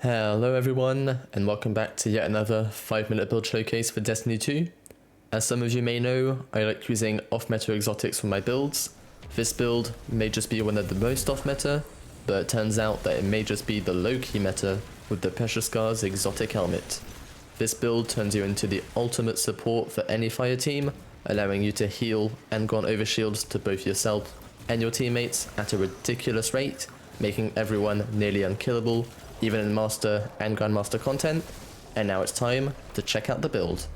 Hello everyone, and welcome back to yet another 5-minute build showcase for Destiny 2. As some of you may know, I like using off-meta exotics for my builds. This build may just be one of the most off-meta, but it turns out that it may just be the low-key meta with the Precious Scars exotic helmet. This build turns you into the ultimate support for any fire team, allowing you to heal and go on overshields to both yourself and your teammates at a ridiculous rate, making everyone nearly unkillable, even in Master and Grandmaster content. And now it's time to check out the build.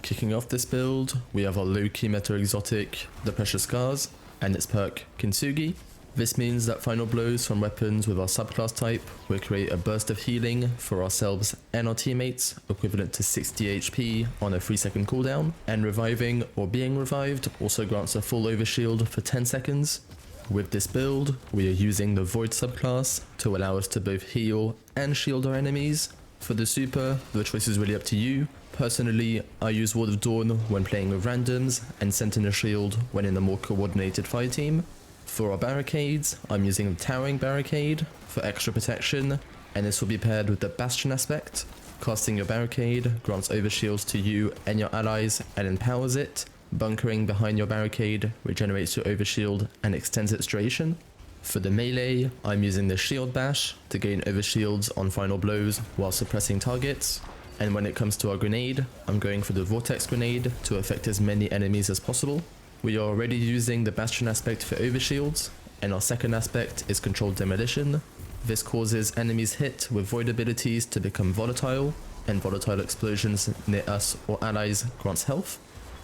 Kicking off this build, we have our low-key meta exotic, the Precious Scars, and its perk, Kintsugi. This means that final blows from weapons with our subclass type will create a burst of healing for ourselves and our teammates, equivalent to 60 HP on a 3-second cooldown, and reviving or being revived also grants a full overshield for 10 seconds. With this build, we are using the Void subclass to allow us to both heal and shield our enemies. For the super, the choice is really up to you. Personally, I use Ward of Dawn when playing with randoms and Sentinel Shield when in a more coordinated fire team. For our barricades, I'm using the Towering Barricade for extra protection, and this will be paired with the Bastion aspect. Casting your barricade grants overshields to you and your allies and empowers it. Bunkering behind your barricade regenerates your overshield and extends its duration. For the melee, I'm using the Shield Bash to gain overshields on final blows while suppressing targets. And when it comes to our grenade, I'm going for the Vortex Grenade to affect as many enemies as possible. We are already using the Bastion aspect for overshields, and our second aspect is Controlled Demolition. This causes enemies hit with void abilities to become volatile, and volatile explosions near us or allies grants health.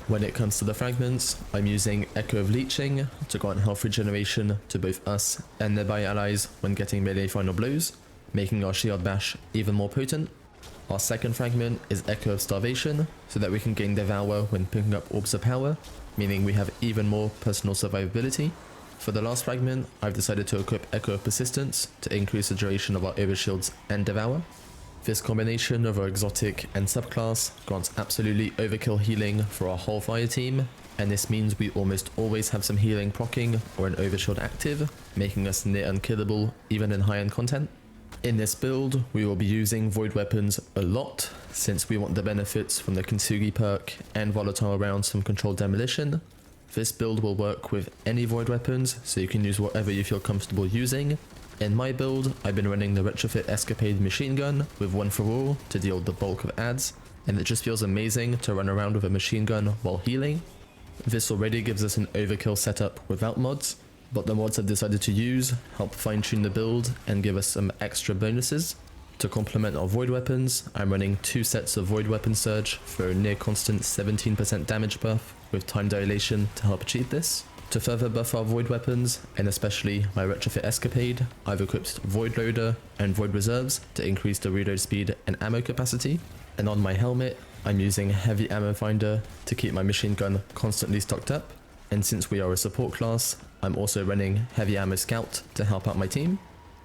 When it comes to the fragments, I'm using Echo of Leeching to grant health regeneration to both us and nearby allies when getting melee final blows, making our Shield Bash even more potent. Our second fragment is Echo of Starvation, so that we can gain Devour when picking up Orbs of Power, meaning we have even more personal survivability. For the last fragment, I've decided to equip Echo of Persistence to increase the duration of our overshields and Devour. This combination of our exotic and subclass grants absolutely overkill healing for our whole fire team, and this means we almost always have some healing proccing or an overshield active, making us near unkillable even in high-end content. In this build, we will be using void weapons a lot, since we want the benefits from the Kintsugi perk and volatile rounds from Controlled Demolition. This build will work with any void weapons, so you can use whatever you feel comfortable using. In my build, I've been running the Retrofit Escapade machine gun with One for All to deal the bulk of adds, and it just feels amazing to run around with a machine gun while healing. This already gives us an overkill setup without mods, but the mods I've decided to use help fine-tune the build and give us some extra bonuses. To complement our void weapons, I'm running 2 sets of Void Weapon Surge for a near constant 17% damage buff with time dilation to help achieve this. To further buff our void weapons, and especially my Retrofit Escapade, I've equipped Void Loader and Void Reserves to increase the reload speed and ammo capacity. And on my helmet, I'm using Heavy Ammo Finder to keep my machine gun constantly stocked up. And since we are a support class, I'm also running Heavy Ammo Scout to help out my team.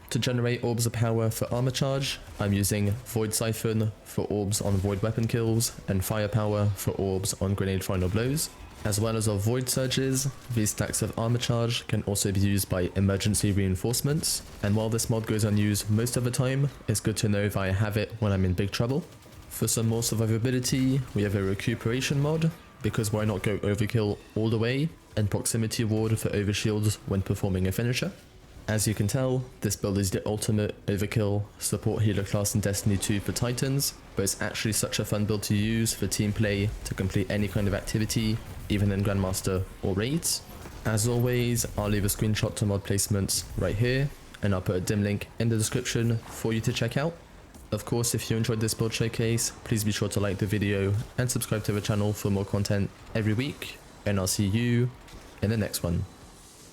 To generate Orbs of Power for armor charge, I'm using Void Siphon for orbs on void weapon kills and Firepower for orbs on grenade final blows. As well as our Void Surges, these stacks of armor charge can also be used by emergency reinforcements, and while this mod goes unused most of the time, it's good to know if I have it when I'm in big trouble. For some more survivability, we have a recuperation mod, because why not go overkill all the way, and proximity ward for overshields when performing a finisher. As you can tell, this build is the ultimate overkill support healer class in Destiny 2 for Titans, but it's actually such a fun build to use for team play to complete any kind of activity, even in Grandmaster or raids. As always, I'll leave a screenshot to mod placements right here, and I'll put a dim link in the description for you to check out. Of course, if you enjoyed this build showcase, please be sure to like the video and subscribe to the channel for more content every week, and I'll see you in the next one.